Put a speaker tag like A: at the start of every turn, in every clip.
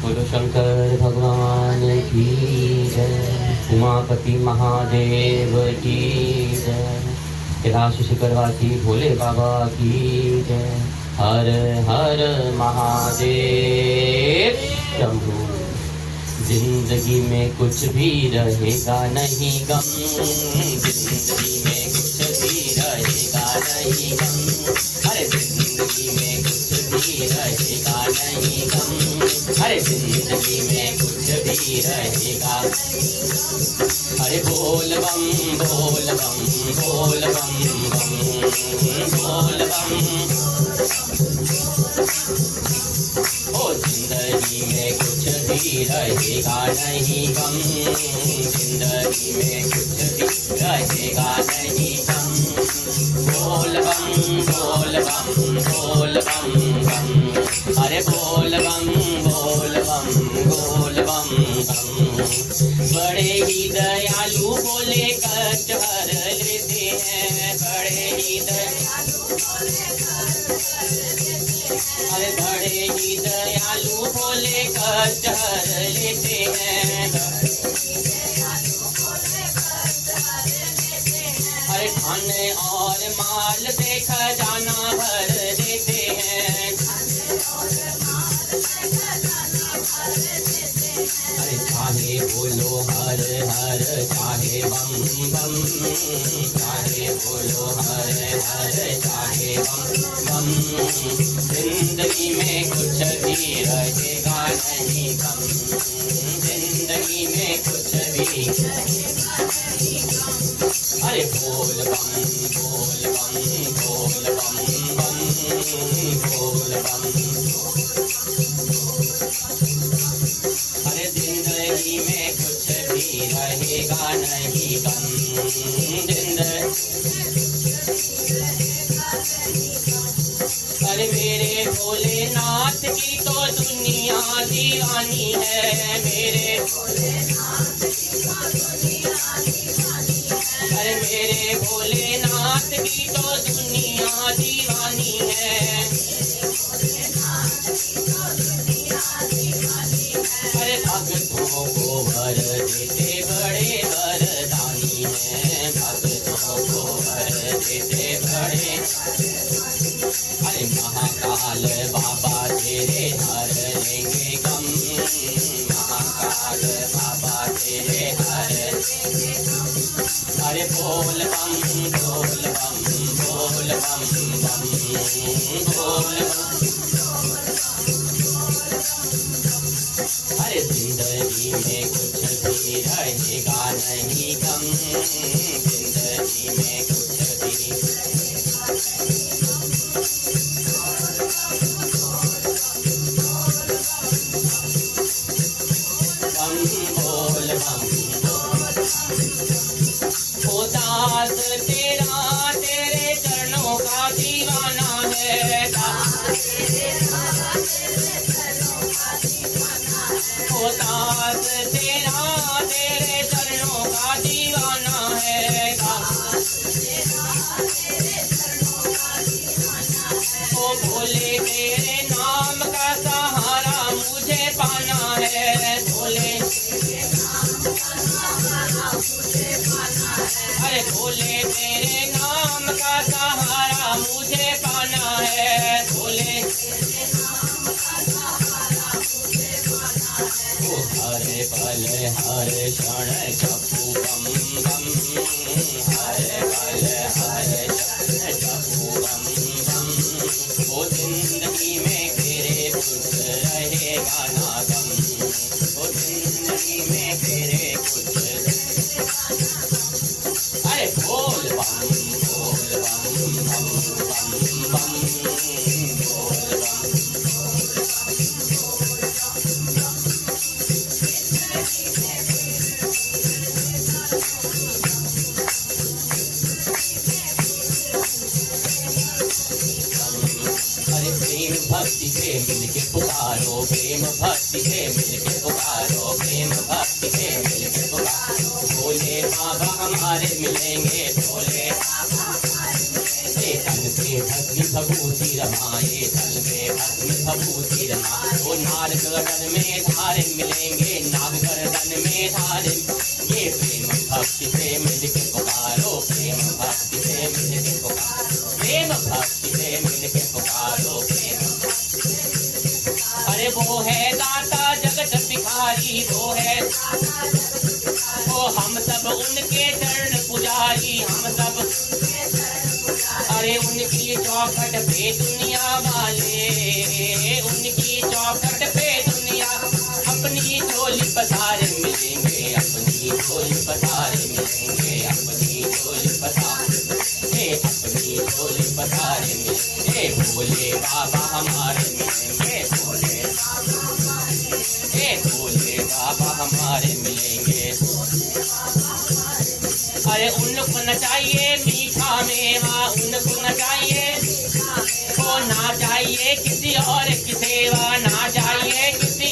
A: बोलो शंकर भगवान की जय, उमापति महादेव की जय, कैलाश शिखरवासी भोले बाबा की जय। हर हर महादेव शंभू। जिंदगी में कुछ भी रहेगा नहीं गम, जिंदगी में कुछ भी रहेगा नहीं गम, अरे जिंदगी में कुछ भी रहेगा नहीं गम, अरे जिंदगी में कुछ भी रहेगा। अरे बोल बम बोल बम बोल बम बम बोल बम। ओ जिंदगी में कुछ भी रहेगा नहीं गम, जिंदगी में कुछ भी रहेगा नहीं गम। बोल बम बोल बम बोल बम बम, अरे बोल बम बोल बम बोल बम बम। बड़े ही दयालु बोले कष्ट हर लेते हैं, बड़े ही दयालु अरे बड़े ही दयालु बोले कष्ट हर लेते हैं। अरे खाने और माल से खजाना भर देते हैं। अरे चाहे बोलो हर हर चाहे बम बम, चाहे बोलो हर हर चाहे बम बम। जिंदगी में कुछ भी रहेगा नहीं गम, जिंदगी में कुछ भी। अरे बोल बम बोल बम बोल बम बम बोल बम। अरे जिंदगी में कुछ भी रहेगा नहीं गम, अरे मेरे भोलेनाथ की तो दुनिया दीवानी है, मेरे अरे मेरे भोलेनाथ की तो दुनिया दीवानी है। अरे भक्तों को भर देते बड़े वरदानी है, भक्तों को भर देते बड़े। अरे महाकाल बाबा तेरे हर लेंगे गम, महाकाल बाबा तेरे हर। अरे बोल बम बोल बम बोल बम बम बोल बम। अरे जिंदगी में कुछ भी रहेगा नहीं गम, जिंदगी में कुछ भी। बम बोल बम ओ दास तेरा तेरे चरणों का दीवाना है, ओ दास तेरा तेरे चरणों का दीवाना है। ओ भोले तेरे नाम का सहारा मुझे पाना है, भोले अरे भोले तेरे नाम का सहारा मुझे पाना है, भोले ओ हर पल हर क्षण जपू बम बम, हर पल हर क्षण जपू बम बम। ओ जिंदगी में तेरे कुछ रहेगा ना गम, ओ जिंदगी में तेरे कुछ। अरे बोल बम बोल बम बम बम बम बोल बम। अरे प्रेम भक्ति से मिलके पुकारो, प्रेम भक्ति से मिलके पुकारो, प्रेम भक्ति से मिलके पुकारो। भोले बाबा हमारे मिलेंगे, भोले तन से भक्ति भभूति भभूति रमाए, तल में भस्म भभूति रमा। ओ नाग गर्दन में धारे मिलेंगे, नाग गर्दन में धारे। ये प्रेम भक्ति से मिलके पुकारो, प्रेम भक्ति से मिलके पुकारो, प्रेम भक्ति से मिलके पुकारो, प्रेम। अरे वो है दाता जगत भिखारी, वो है वो हम सब उनके चरण पुजारी, हम सब। अरे उनकी चौखट पे दुनिया वाले, उनकी चौखट पे दुनिया। अपनी झोली पसारे मिलेंगे, अपनी झोली पसारे मिलेंगे, अपनी झोली पसारे, अपनी झोली पसारे मिलेंगे। भोले बाबा हमारे मिलेंगे, भोले भोले बाबा हमारे मिलेंगे। अरे उनको न चाहिए मीठा मेवा, उनको न चाहिए वो, ना चाहिए किसी और की सेवा, ना चाहिए किसी।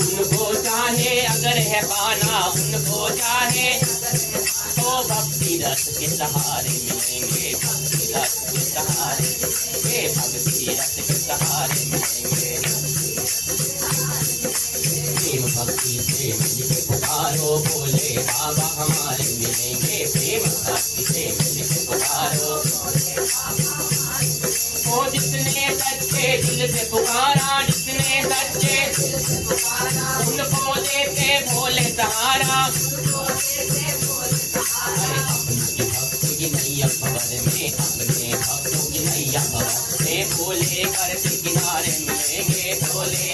A: उनको चाहे अगर है पाना, उनको चाहे तो भक्ति रस के सहारे मिलेंगे, भक्ति रस के सहारे मिलेंगे, भक्ति रस के सहारे मिलेंगे। प्रेम भक्ति से मिलके पुकारो, भोले बाबा हमारे मिलेंगे, प्रेम भक्ति से मिलके पुकारो। ओ जिसने सच्चे दिल से पुकारा, जिसने सच्चे उनको देते भोले सहारा। अरे अपनी भक्ति की नैया भंवर में, अपने भक्तों की नैया भंवर में, भोले घर के किनारे मिलेंगे, भोले।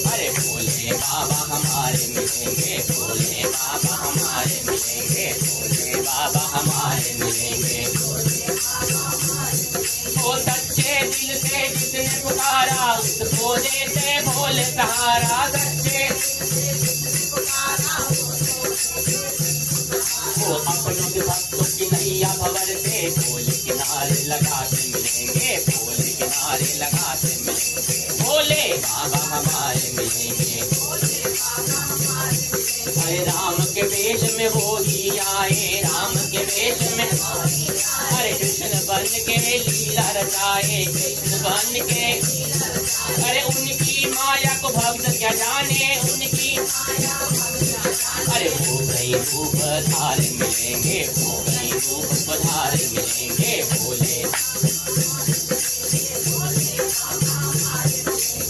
A: अरे भोले बाबा हमारे मिलेंगे, भोले बाबा हमारे मिलेंगे, भोले बाबा हमारे मिलेंगे। ओ सच्चे दिल से जिसने पुकारा, उसको देते भोले सहारा, सच्चे। वो अपनों के भक्तों की नैया भंवर से भोले किनारे लगाते मिलेंगे, भोले किनारे लगाते मिलेंगे, भोले बाबा हमारे मिलेंगे। अरे राम के वेश में वो ही आए, राम के वेश में। अरे कृष्ण बन के लीला रचाए, कृष्ण बन के। अरे उनकी माया को भक्त क्या जाने, उनकी। अरे वो कई रूप धारे मिलेंगे, वो कई रूप धारे मिलेंगे, भोले।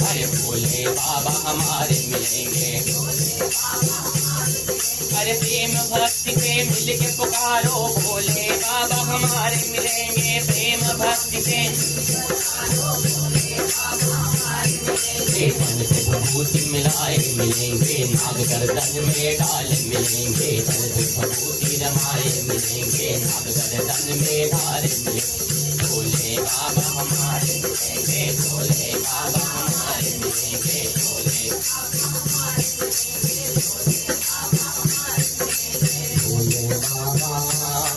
A: अरे भोले बाबा हमारे मिलेंगे। अरे प्रेम भक्ति से मिलके पुकारो, भोले बाबा हमारे मिलेंगे, प्रेम भक्ति से। तन से भभूति मिलाए मिलेंगे, नाग गर्दन में डाल मिलेंगे, तन से भभूति रमाए मिलेंगे, नाग गर्दन में डाल मिलेंगे। भोले बाबा हमारे मिलेंगे, भोले बाबा हमारे मिलेंगे, भोले बाबा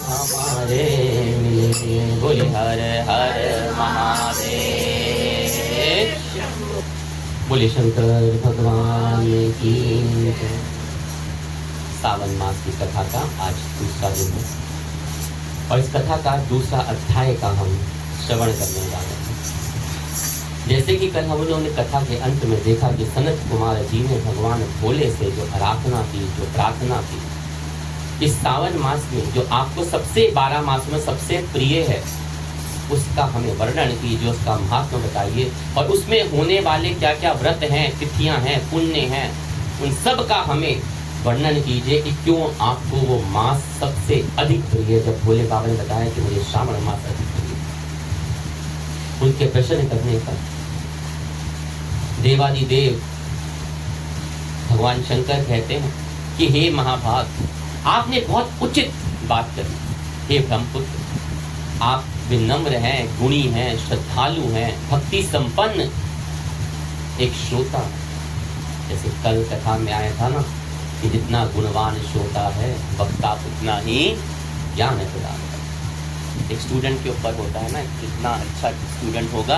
A: हमारे मिलेंगे। बोले हर हर महादेव। बोले शंकर भगवान की जय। सावन मास की कथा का आज दूसरा दिन है और इस कथा का दूसरा अध्याय का हम श्रवण करने जा रहे हैं। जैसे कि कल हम लोगों ने कथा के अंत में देखा कि सनत कुमार जी ने भगवान भोले से जो आराधना की, जो प्रार्थना की, इस सावन मास में जो आपको सबसे 12 मास में सबसे प्रिय है उसका हमें वर्णन कीजिए, उसका महत्व बताइए और उसमें होने वाले क्या क्या व्रत हैं, तिथियां हैं, पुण्य हैं, उन सब का हमें वर्णन कीजिए कि क्यों आपको वो मास सबसे अधिक प्रिय है। जब भोले बाबा ने बताया कि मुझे श्रावण मास अधिक प्रिय है, उनके प्रश्न करने पर देवादिदेव भगवान शंकर कहते हैं कि हे महाभाग, आपने बहुत उचित बात करी। हे ब्रह्मपुत्र, आप विनम्र हैं, गुणी हैं, श्रद्धालु हैं, भक्ति संपन्न एक श्रोता। जैसे कल कथा में आया था ना कि जितना गुणवान श्रोता है वक्ता उतना ही ज्ञान प्रदान करता है। एक स्टूडेंट के ऊपर होता है ना, जितना अच्छा स्टूडेंट होगा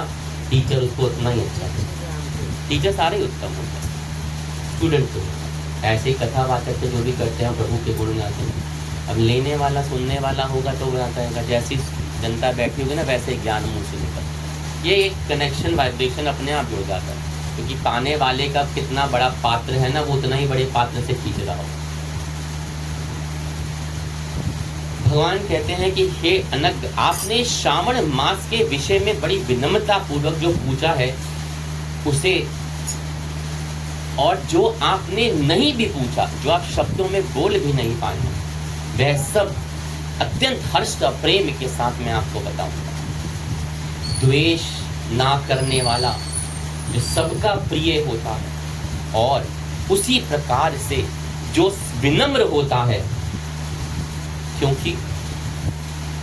A: टीचर उसको उतना ही अच्छा है। टीचर सारे उत्तम होते हैं, स्टूडेंट को ऐसे कथावाचक जो भी करते हैं प्रभु के गुण गाते हैं। अब लेने वाला सुनने वाला होगा तो वो आता है जैसी जनता बैठी होगी ना, वैसे ही ज्ञान मुंह से निकल, ये एक कनेक्शन वाइब्रेशन अपने आप जुड़ जाता है, क्योंकि पाने वाले का कितना बड़ा पात्र है ना, वो उतना ही बड़े पात्र से खींच रहा हो। भगवान कहते हैं कि हे अनग, आपने श्रावण मास के विषय में बड़ी विनम्रता पूर्वक जो पूछा है उसे, और जो आपने नहीं भी पूछा, जो आप शब्दों में बोल भी नहीं पाए, वह सब अत्यंत हर्ष और प्रेम के साथ मैं आपको बताऊंगा। द्वेष ना करने वाला जो सबका प्रिय होता है, और उसी प्रकार से जो विनम्र होता है, क्योंकि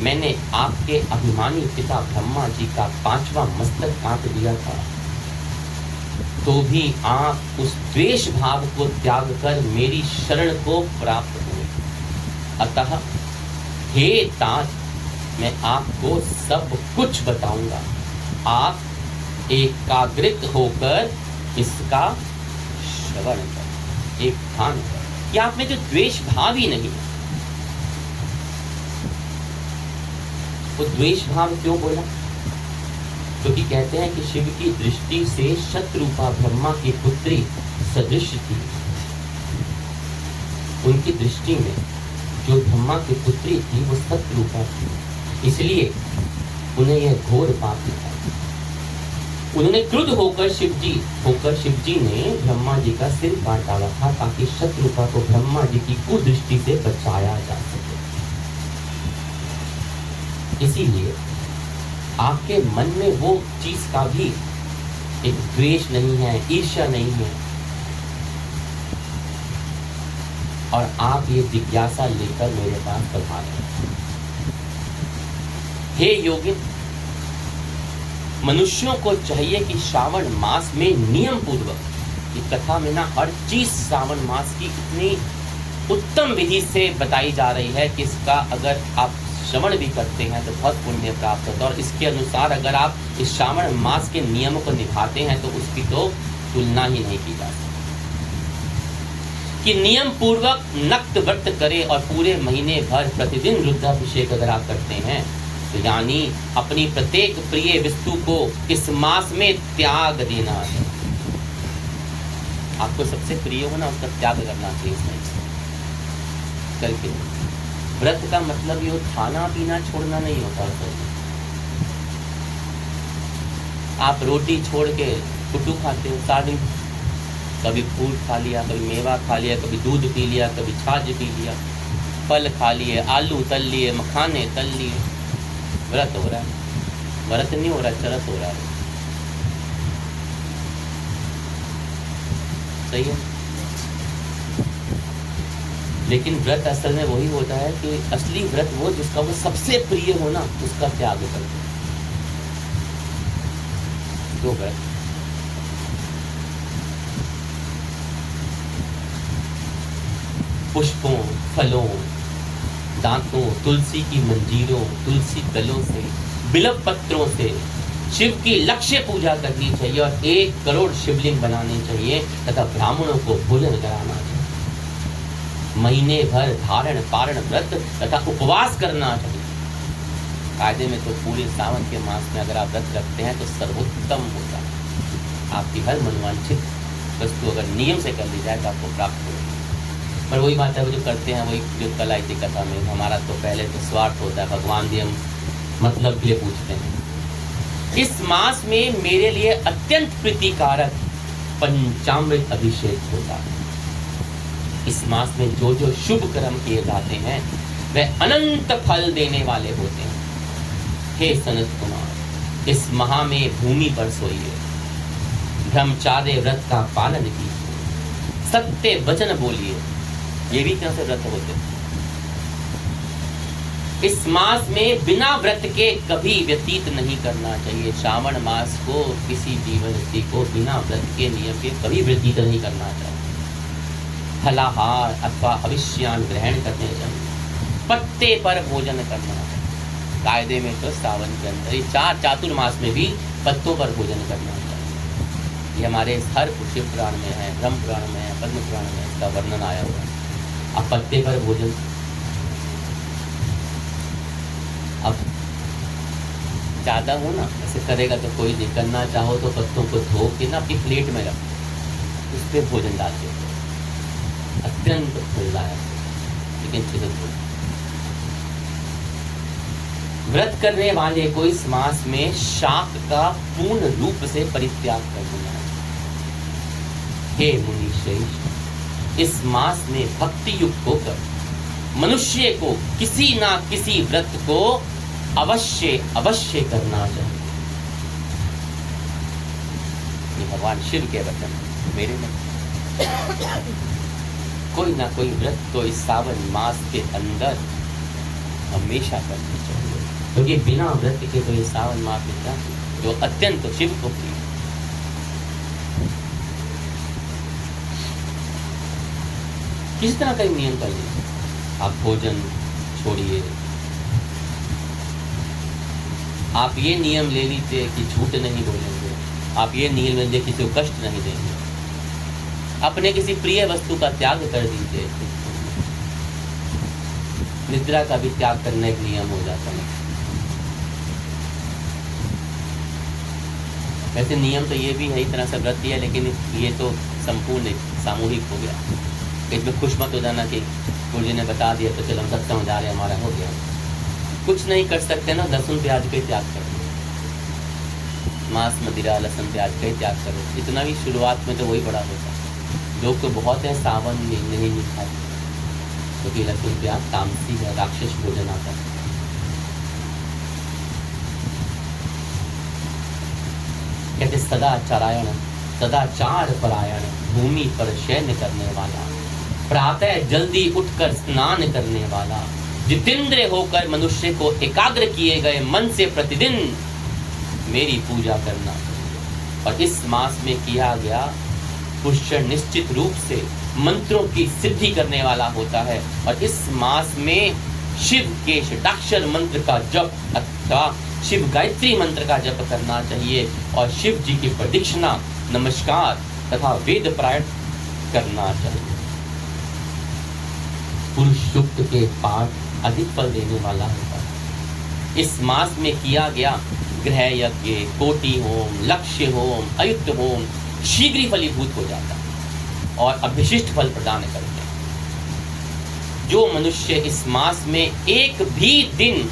A: मैंने आपके अभिमानी पिता ब्रह्मा जी का 5वां मस्तक काट दिया था, तो भी आप उस द्वेष भाव को त्याग कर मेरी शरण को प्राप्त हुए। अतः हे तात, मैं आपको सब कुछ बताऊंगा, आप एकाग्रित होकर इसका श्रवण कर, एक ध्यान कर कि आप में जो द्वेष भाव ही नहीं है। वो द्वेष भाव क्यों बोला? क्योंकि कहते हैं कि शिव की दृष्टि से शत्रुपा ब्रह्मा की पुत्री सदृश थी। उनकी दृष्टि में जो ब्रह्मा की पुत्री थी वो शत्रुपा थी, इसलिए उन्हें यह घोर पाप लगा। उन्होंने क्रुद्ध होकर शिव जी ने ब्रह्मा जी का सिर काट डाला था, ताकि शत्रुपा को ब्रह्मा जी की कुदृष्टि से बचाया जा सके। इसीलिए आपके मन में वो चीज का भी एक द्वेष नहीं है, ईर्ष्या नहीं है, और आप ये जिज्ञासा लेकर मेरे पास पधारे। हे योगिन, मनुष्यों को चाहिए कि श्रावण मास में नियम पूर्वक, इस कथा में ना हर चीज श्रावण मास की इतनी उत्तम विधि से बताई जा रही है कि इसका अगर आप श्रवण भी करते हैं तो बहुत पुण्य प्राप्त होता है, और इसके अनुसार अगर आप इस श्रावण मास के नियमों को निभाते हैं तो उसकी तो तुलना ही नहीं की जा सकती। कि नियम पूर्वक नक्त व्रत करे और पूरे महीने भर प्रतिदिन रुद्राभिषेक अगर आप करते हैं, तो यानी अपनी प्रत्येक प्रिय वस्तु को इस मास में त्याग देना है। आपको सबसे प्रिय हो ना, उसका त्याग करना चाहिए करके। व्रत का मतलब ये खाना पीना छोड़ना नहीं होता है। आप रोटी छोड़ के कुट्टू खाते हो सारा दिन, कभी फूल खा लिया, कभी मेवा खा लिया, कभी दूध पी लिया, कभी छाछ पी लिया, फल खा लिए, आलू तल लिए, मखाने तल लिए, व्रत हो रहा है। व्रत नहीं हो रहा, चरत हो रहा है। सही है। लेकिन व्रत असल में वही होता है कि असली व्रत वो जिसका वो सबसे प्रिय हो ना, उसका त्याग कर दो। जो व्रत पुष्पों, फलों, दांतों, तुलसी की मंजीरों, तुलसी दलों से, बिल्व पत्रों से शिव की लक्ष्य पूजा करनी चाहिए, और 1 करोड़ शिवलिंग बनाने चाहिए, तथा ब्राह्मणों को भोजन कराना चाहिए। महीने भर धारण पारण व्रत तथा उपवास करना चाहिए। कायदे में तो पूरे सावन के मास में अगर आप व्रत रखते हैं तो सर्वोत्तम होता है। आपकी हर मनवांछित वस्तु अगर नियम से कर ली जाए तो आपको प्राप्त होगी। पर वही बात है, वो जो करते हैं वही जो कल आई थी कथा में, हमारा तो पहले तो स्वार्थ होता है, भगवान भी हम मतलब के लिए पूछते हैं। इस मास में मेरे लिए अत्यंत प्रीतिकारक पंचामृत अभिषेक होता है। इस मास में जो जो शुभ कर्म किए जाते हैं वह अनंत फल देने वाले होते हैं। हे सनत कुमार, इस महा में भूमि पर सोइए, ब्रह्मचार्य व्रत का पालन कीजिए, सत्य वचन बोलिए। ये भी क्या से व्रत होते हैं। इस मास में बिना व्रत के कभी व्यतीत नहीं करना चाहिए। श्रावण मास को किसी जीवन स्थिति को बिना व्रत के नियम के कभी व्यतीत नहीं करना चाहिए। फलाहार अथवा हविष्यान ग्रहण करने चाहिए। पत्ते पर भोजन करना चाहिए। कायदे में तो सावन के अंदर 4 चातुर्मास में भी पत्तों पर भोजन करना चाहिए। ये हमारे हर शिव पुराण में है, ब्रह्म पुराण में है, पद्म पुराण में इसका वर्णन आया हुआ है। अब पत्ते पर भोजन, अब ज़्यादा हो ना, ऐसे करेगा तो कोई नहीं, करना चाहो तो पत्तों को धो के ना अपनी प्लेट में रख, उस पर भोजन डाल दो, अत्यंत फलदायक, लेकिन चिकित्सक हो। व्रत करने वाले को इस मास में शाक का पूर्ण रूप से परित्याग कर देना है। हे मुनि श्रेष्ठ, इस मास में भक्ति युक्त होकर मनुष्य को किसी ना किसी व्रत को अवश्य अवश्य करना चाहिए। ये भगवान शिव के वचन मेरे में। कोई ना कोई व्रत तो इस सावन मास के अंदर हमेशा करनी चाहिए, क्योंकि बिना व्रत के तो ये सावन मास में क्या, जो अत्यंत शिव को प्रिय। किस तरह का नियम कर लीजिए, आप भोजन छोड़िए, आप ये नियम ले लीजिए कि झूठ नहीं बोलेंगे, आप ये नियम ले लीजिए किसी को कष्ट नहीं देंगे, अपने किसी प्रिय वस्तु का त्याग कर दीजिए, निद्रा का भी त्याग करने का नियम हो जाता है। वैसे नियम तो ये भी है, एक तरह से व्रत ही है, लेकिन ये तो संपूर्ण सामूहिक हो गया। इसमें खुश मत हो जाना कि गुरु जी ने बता दिया तो चलो हम सब समझ आ रहे, हमारा हो गया। कुछ नहीं कर सकते ना, लहसुन प्याज का त्याग करो, मांस मदिरा लहसुन प्याज का त्याग करो। इतना भी शुरुआत में तो वही बड़ा होता है। लोग तो बहुत है सावन में नहीं खाते, क्योंकि तो लहसुन प्याज तामसी है, राक्षस भोजन आता है। कहते सदाचारायण, सदाचार परायण, भूमि पर शयन करने वाला, प्रातः जल्दी उठकर स्नान करने वाला, जितेंद्र होकर मनुष्य को एकाग्र किए गए मन से प्रतिदिन मेरी पूजा करना। और इस मास में किया गया पुष्कर निश्चित रूप से मंत्रों की सिद्धि करने वाला होता है। और इस मास में शिव के षडाक्षर मंत्र का जप अथवा शिव गायत्री मंत्र का जप करना चाहिए, और शिव जी की प्रदक्षिणा नमस्कार तथा वेद पारायण करना चाहिए। पुरुष सूक्त के पाठ अधिक फल देने वाला होता है। इस मास में किया गया गृह यज्ञ, कोटि होम, लक्ष्य होम, अयुक्त होम शीघ्र ही फलीभूत हो जाता है और अभिशिष्ट फल प्रदान करते हैं। जो मनुष्य इस मास में एक भी दिन,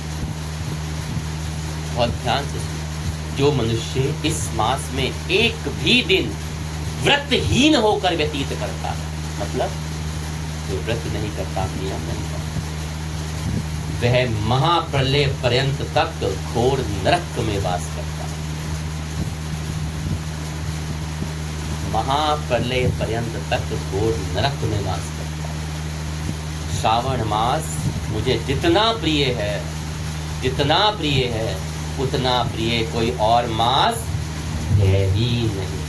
A: बहुत ध्यान से, जो मनुष्य इस मास में एक भी दिन व्रतहीन होकर व्यतीत करता है, मतलब जो व्रत नहीं करता, नियम नहीं करता, वह महाप्रलय पर्यंत तक घोर नरक में वास करता है। महाप्रलय पर्यंत तक घोर नरक में वास करता है। श्रावण मास मुझे जितना प्रिय है, जितना प्रिय है, उतना प्रिय कोई और मास है ही नहीं।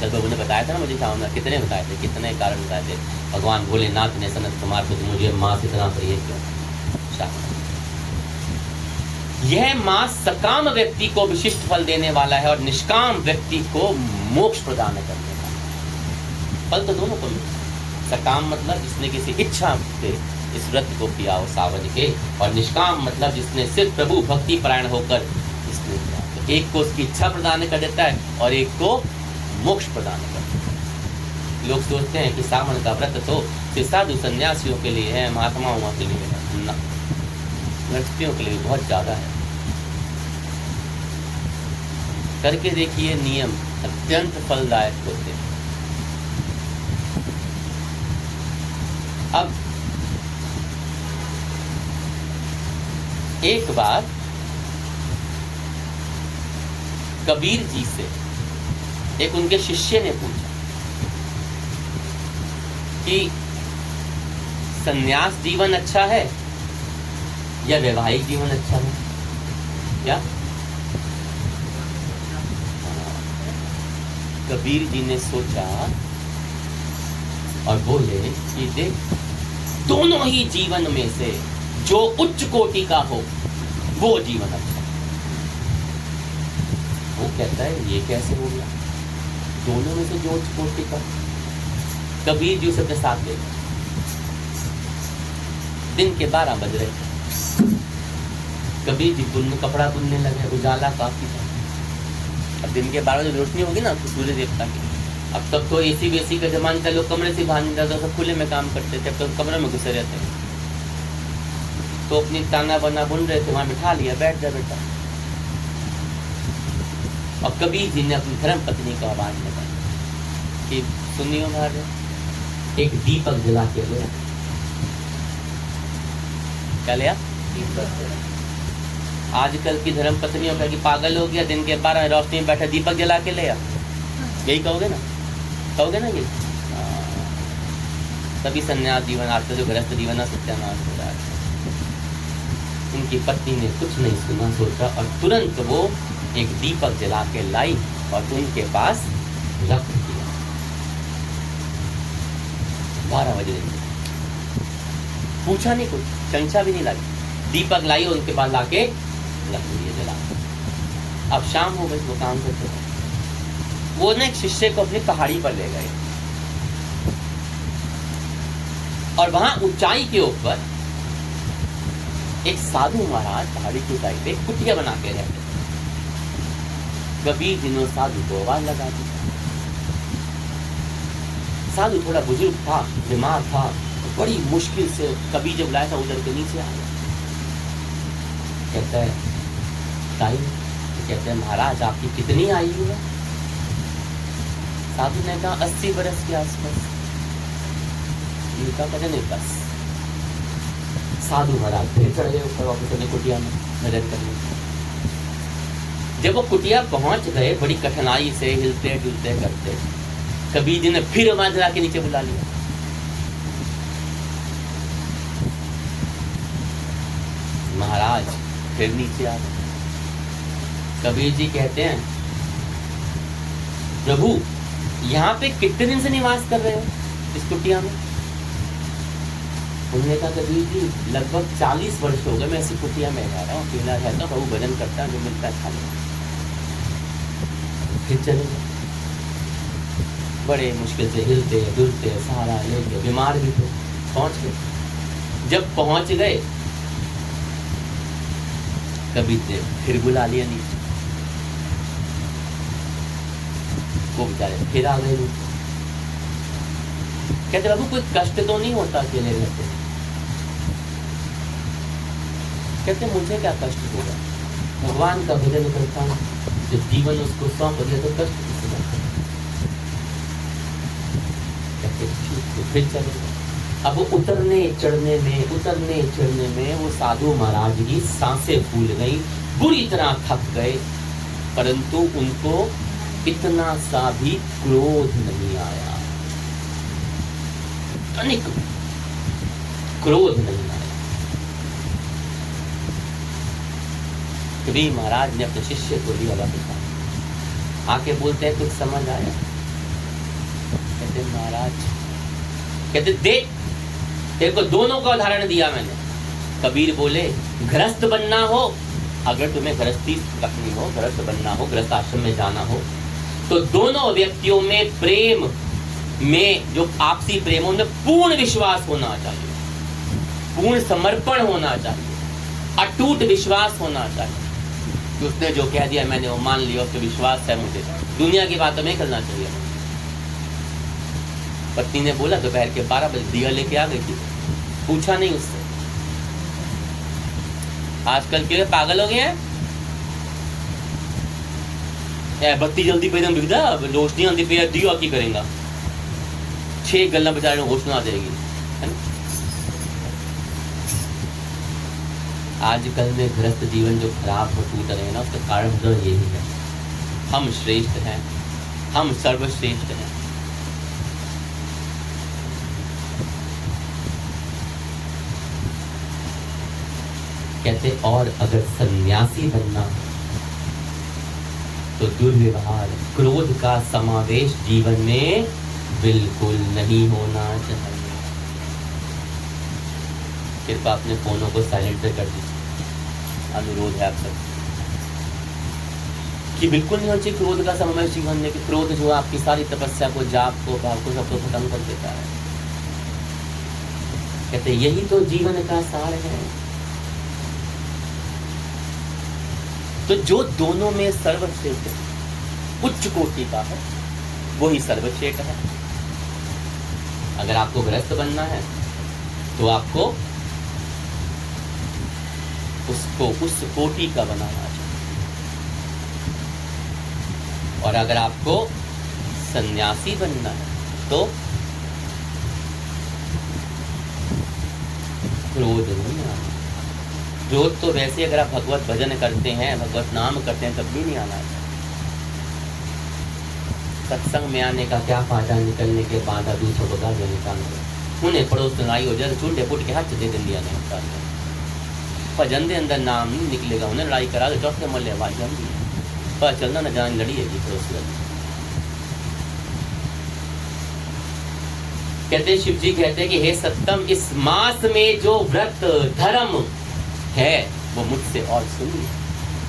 A: जब बाबू ने बताया था ना मुझे श्रावण मास, कितने बताए थे, कितने कारण बताए थे। भगवान भोलेनाथ ने सनत कुमार को, मुझे मास इतना प्रिय क्यों? यह मास सकाम व्यक्ति को विशिष्ट फल देने वाला है और निष्काम व्यक्ति को मोक्ष प्रदान करने वाला। फल तो दोनों को मिलता। सकाम मतलब जिसने किसी इच्छा से इस व्रत को किया हो सावन के, और निष्काम मतलब जिसने सिर्फ प्रभु भक्ति परायण होकर इसने किया। तो एक को उसकी इच्छा प्रदान कर देता है और एक को मोक्ष प्रदान कर देता है। लोग सोचते हैं कि सावन का व्रत तो सिर्फ साधु सन्यासियों के लिए है, महात्माओं के लिए है। ना, गृहस्थियों के लिए बहुत ज्यादा है। करके देखिए, नियम अत्यंत फलदायक होते हैं। अब एक बार कबीर जी से एक उनके शिष्य ने पूछा कि संन्यास जीवन अच्छा है या वैवाहिक जीवन अच्छा है? क्या कबीर जी ने सोचा और बोले कि देख, दोनों ही जीवन में से जो उच्च कोटि का हो वो जीवन अच्छा। वो कहता है ये कैसे हो गया? दोनों में से जो उच्च कोटि का। कबीर जी उसे अपने साथ ले गए। 12 बज रहे, कभी जी कपड़ा बुनने लगे, उजाला काफी था। अब दिन के 12 बजे रोशनी होगी ना तो सूर्य देवता की। अब तब तो एसी वेसी का जमाना था, लोग कमरे से बाहर नहीं जाते, सब खुले में काम करते थे। अब तो कमरे में घुसे रहते हैं। तो अपनी ताना बना बुन रहे थे, वहां बिठा लिया, बैठ जा बेटा। और कबीर जी ने अपनी धर्म पत्नी का आवाज लगाई कि सुनियो महाराज, एक दीपक जला के ले। क्या लिया? दीपक। आजकल की धर्म पत्नियों का कि पागल हो गया, दिन के 12 रोशनी में बैठे, दीपक जला के ले आ। यही कहोगे ना? कहोगे ना? ये तभी संन्यास जीवन, आजकल जो गृहस्थ जीवन है सत्यानाश हो रहा है। उनकी पत्नी ने कुछ नहीं सुना, सोचा और तुरंत वो एक दीपक जला के लाई और उनके पास रख दिया। 12 बजे पूछा नहीं, कुछ शंका भी नहीं लाई, दीपक लाई और उनके पास लाके रख दिया जला। अब शाम हो गई, वो काम करते थे। वो ना एक शिष्य को अपनी पहाड़ी पर ले गए और वहां ऊंचाई के ऊपर एक साधु महाराज पहाड़ी की ऊंचाई पे कुटिया बना के रहते थे। कबीर जी ने साधु को आवाज लगा दी। साधु थोड़ा बुजुर्ग था, बीमार था, बड़ी मुश्किल से कबीर जब लाया था उधर के नीचे आ गया। कहता है ताई, कहते हैं महाराज आपकी कितनी आयु है? साधु ने कहा 80 बरस के आसपास। कहते नहीं बस। साधु महाराज फिर चढ़ गए ऊपर वापस अपनी कुटिया में मदद करने। जब वो कुटिया पहुंच गए, बड़ी कठिनाई से हिलते डुलते करते, कबीर जी ने फिर आवाज लगा के नीचे बुला लिया। महाराज फिर नीचे आ गए। कबीर जी कहते हैं प्रभु यहाँ पे कितने दिन से निवास कर रहे हो इस कुटिया में? उन्होंने कहा कबीर जी लगभग 40 वर्ष हो गए मैं ऐसी कुटिया में रह रहा हूँ, अकेला रहता हूँ, प्रभु भजन करता है, जो मिलता है खा लेता। फिर चले गए। बड़े मुश्किल से हिलते डुलते सहारा लेके, बीमार भी थे, पहुंच गए। जब पहुंच गए कबीर ने फिर बुला लिया नीचे। वो बेचारे फिर आ गए। कहते बाबू कोई कष्ट तो नहीं होता अकेले रहते? कहते मुझे क्या कष्ट होगा, भगवान का भजन करता हूँ, जब जीवन उसको सौंप दिया तो कष्ट किसी का। कहते ठीक, फिर चले। अब उतरने चढ़ने में वो साधु महाराज की सांसें फूल गई, बुरी तरह थक गए, परंतु उनको इतना सा भी क्रोध नहीं आया, तनिक क्रोध नहीं आया। कबीर महाराज ने अपने शिष्य को लिया वापस, आके बोलते हैं कुछ समझ आया? कहते महाराज, कहते देख तेरे को दोनों का उदाहरण दिया मैंने। कबीर बोले गृहस्थ बनना हो, अगर तुम्हें गृहस्थी रखनी हो, गृहस्थ बनना हो, गृहस्थ आश्रम में जाना हो, तो दोनों व्यक्तियों में प्रेम में जो आपसी प्रेम उनमें पूर्ण विश्वास होना चाहिए, पूर्ण समर्पण होना चाहिए, अटूट विश्वास होना चाहिए। कि उसने जो कह दिया मैंने वो मान लिया, उसका विश्वास है मुझे, दुनिया की बातों में करना चाहिए। पत्नी ने बोला दोपहर के 12 बजे दिया लेके आ गई थी, पूछा नहीं उससे। आजकल के पागल हो गए हैं, बत्ती जल्दी पे बिगड़ा, रोशनी जल्दी पे दियो की करेगा, 6 गल्ला बेचारे में रोशनी आ जाएगी, है ना। आजकल में गृहस्थ जीवन जो खराब हो टूट रहे हैं ना, उसका कारण तो यही है, हम श्रेष्ठ हैं, हम सर्वश्रेष्ठ हैं। कहते और अगर सन्यासी बनना तो दुर्व्यवहार, क्रोध का समावेश जीवन में बिल्कुल नहीं होना चाहिए। कृपया अपने फोनों को साइलेंट पे कर दीजिए, अनुरोध है आप सब कि बिल्कुल नहीं होना चाहिए क्रोध का समावेश जीवन में। कि क्रोध जो आपकी सारी तपस्या को, जाप को, भाव को, सबको खत्म कर देता है। कहते यही तो जीवन का सार है। तो जो दोनों में सर्वश्रेष्ठ उच्च कोटि का है वो ही सर्वश्रेष्ठ है। अगर आपको गृहस्थ बनना है तो आपको उसको उस कोटि का बनाना चाहिए, और अगर आपको सन्यासी बनना है तो क्रोध नहीं आना। क्रोध तो वैसे अगर आप भगवत भजन करते हैं, भगवत नाम करते हैं, तब भी नहीं आना चाहिए। सत्संग में आने का क्या फायदा, निकलने के बाद दूसरों को गाली निकाल दो, उन्हें पड़ोस लड़ाई हो जाए तो चुंडे पुट के हाथ दे दिया नहीं होता, भजन दे अंदर नाम नहीं निकलेगा, उन्हें लड़ाई करा दो, चौथे मोहल्ले आवाज हम भी पर चलना न जान लड़ी है जी पड़ोस लड़ी। कहते शिव जी कहते हैं कि हे सत्तम, इस मास में जो व्रत धर्म है वो मुझसे और सुनिए,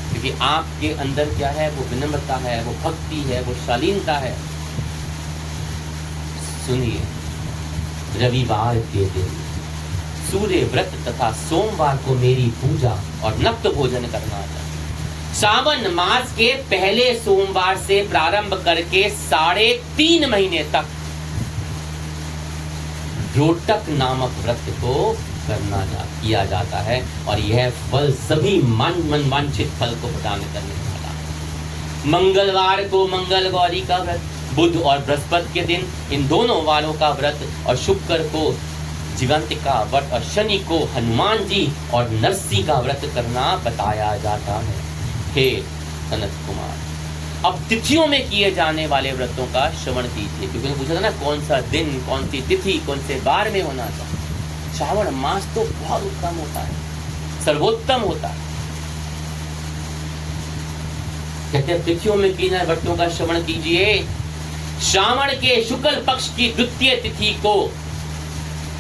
A: क्योंकि आपके अंदर क्या है, वो विनम्रता है, वो भक्ति है, वो शालीनता है। सुनिए, रविवार के दिन सूर्य व्रत तथा सोमवार को मेरी पूजा और नक्त भोजन करना चाहिए। सावन मास के पहले सोमवार से प्रारंभ करके 3.5 महीने तक रोटक नामक व्रत को किया जाता है, और यह फल सभी मन वांछित फल को प्रदान करने वाला है। मंगलवार को मंगल गौरी का व्रत, बुध और बृहस्पति के दिन इन दोनों वारों का व्रत, और शुक्र को जीवंतिका व्रत, और शनि को हनुमान जी और नरसी का व्रत करना बताया जाता है। हे सनत कुमार, अब तिथियों में किए जाने वाले व्रतों का श्रवण कीजिए, क्योंकि पूछा था ना कौन सा दिन, कौन सी तिथि, कौन से बार में होना चाहिए। श्रावण मास तो बहुत उत्तम होता है, सर्वोत्तम होता है। कहते हैं तिथियों में किए व्रतों का श्रवण कीजिए। श्रावण के शुक्ल पक्ष की द्वितीय तिथि को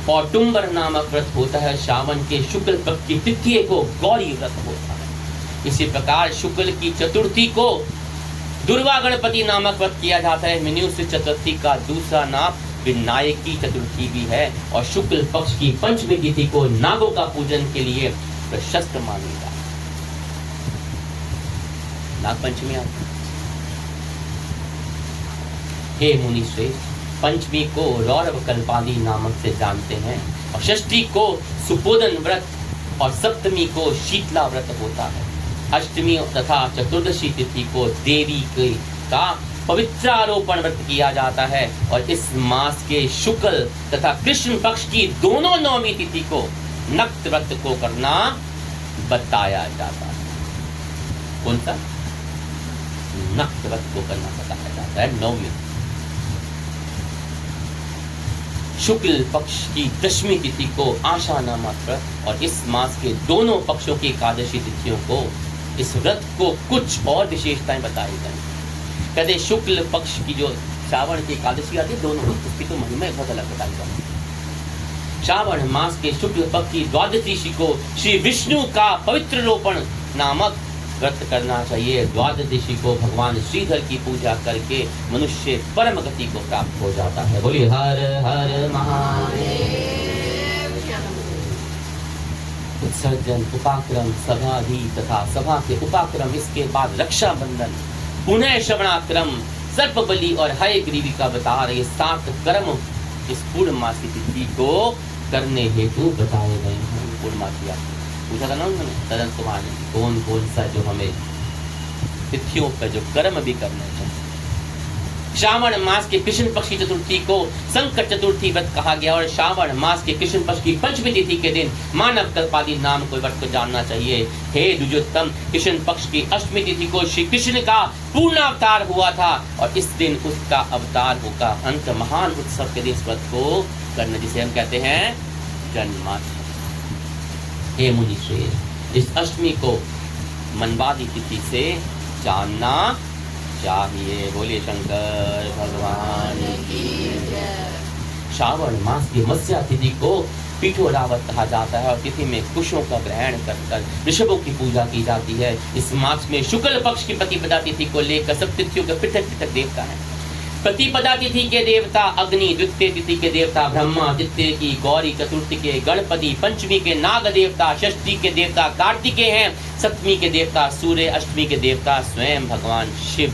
A: पौटुंबर नामक व्रत होता है, श्रावण के शुक्ल पक्ष की तृतीय को गौरी व्रत होता है। इसी प्रकार शुक्ल की चतुर्थी को दुर्गा गणपति नामक व्रत किया जाता है। मनुष्य चतुर्थी का दूसरा नाम विनायकी चतुर्थी भी है, और शुक्ल पक्ष की पंचमी तिथि को नागों का पूजन के लिए प्रशस्त मानी जाती है। नाग पंचमी आती है। हे मुनि श्रेष्ठ, पंचमी को रौरव कल्पादी नामक से जानते हैं, और षष्ठी को सुपोदन व्रत और सप्तमी को शीतला व्रत होता है। अष्टमी तथा चतुर्दशी तिथि को देवी का पवित्रारोपण व्रत किया जाता है, और इस मास के शुक्ल तथा कृष्ण पक्ष की दोनों नवमी तिथि को नक्त व्रत को करना बताया जाता है। कौन सा? नक्त व्रत को करना बताया जाता है नवमी। शुक्ल पक्ष की दशमी तिथि को आशा नामक व्रत, और इस मास के दोनों पक्षों की एकादशी तिथियों को इस व्रत को कुछ और विशेषताएं बताई गई। कहते शुक्ल पक्ष की जो श्रावण की एकादशी आती है, दोनों उसकी तो महिमा बहुत अलग बताई जाती। श्रावण मास के शुक्ल पक्ष की द्वादशी को श्री विष्णु का पवित्र रोपण नामक व्रत करना चाहिए। द्वादशी को भगवान श्रीधर की पूजा करके मनुष्य परम गति को प्राप्त हो जाता है। बोलिए हर हर महादेव। उत्सर्जन, उपाक्रम, समाधि तथा सभा के उपाक्रम, इसके बाद रक्षाबंधन, पुनः श्रवणाक्रम, सर्पबलि और हयग्रीवी का बता रहे 7 कर्म इस पूर्णमासी तिथि को करने हेतु बताए गए हैं। पूर्णमासी पूछा था ना उन्होंने तदन तुम्हारे कौन कौन सा जो हमें तिथियों पर जो कर्म भी करने चाहिए। श्रावण मास के कृष्ण पक्ष की चतुर्थी को संकट चतुर्थी व्रत कहा गया, और श्रावण मास के कृष्ण पक्ष की पंचमी तिथि के दिन मानव कल्पादी नाम को व्रत को जानना चाहिए। हे द्विजोत्तम, कृष्ण पक्ष की अष्टमी तिथि को श्री कृष्ण का पूर्ण अवतार हुआ था, और इस दिन उसका अवतार होगा अंत महान उत्सव के दिन इस व्रत को करना, जिसे हम कहते हैं जन्माष्टमी। हे मुनि श्रेष्ठ, इस अष्टमी को मनवादी तिथि से जानना चाहिए। बोलिए शंकर भगवान की जय। श्रावण मास की मत्स्य तिथि को पीठोरावत कहा जाता है, और तिथि में कुशों का ग्रहण कर ऋषभों की पूजा की जाती है। इस मास में शुक्ल पक्ष की प्रतिपदा तिथि को लेकर सब तिथियों के पृथक पृथक देवता है। प्रतिपदा तिथि के देवता अग्नि, द्वितीय तिथि के देवता ब्रह्मा, तृतीय की गौरी, चतुर्थी के गणपति, पंचमी के नाग देवता, षष्ठी के देवता कार्तिकेय हैं, सप्तमी के देवता सूर्य, अष्टमी के देवता स्वयं भगवान शिव,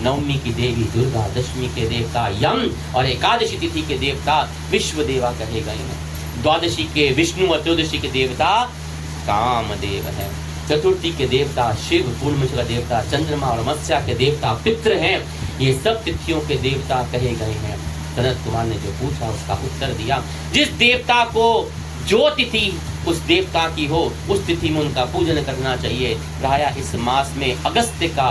A: नवमी की देवी दुर्गा, दशमी के देवता यम और एकादशी तिथि के देवता विश्व देवा कहे गए हैं। द्वादशी के विष्णु और त्रयोदशी के देवता कामदेव है। चतुर्थी के देवता शिव, पूर्णिमा का देवता चंद्रमा और मत्स्या के देवता पितृ हैं। ये सब तिथियों के देवता कहे गए हैं। सनत कुमार ने जो पूछा उसका उत्तर दिया, जिस देवता को जो तिथि उस देवता की हो उस तिथि में उनका पूजन करना चाहिए। प्रायः इस मास में अगस्त्य का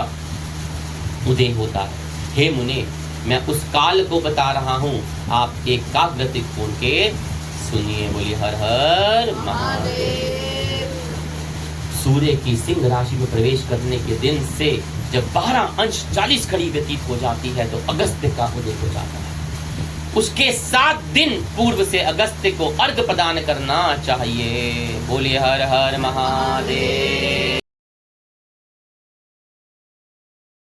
A: उदय होता है। हे मुने, मैं उस काल को बता रहा हूँ, आप एकाग्रचित्त होकर के सुनिए। बोलिए हर हर महादेव। सूर्य की सिंह राशि में प्रवेश करने के दिन से जब 12:40 घड़ी व्यतीत हो जाती है तो अगस्त्य का उदय हो जाता है। उसके 7 दिन पूर्व से अगस्त्य को अर्घ प्रदान करना चाहिए। बोलिए हर हर महादेव।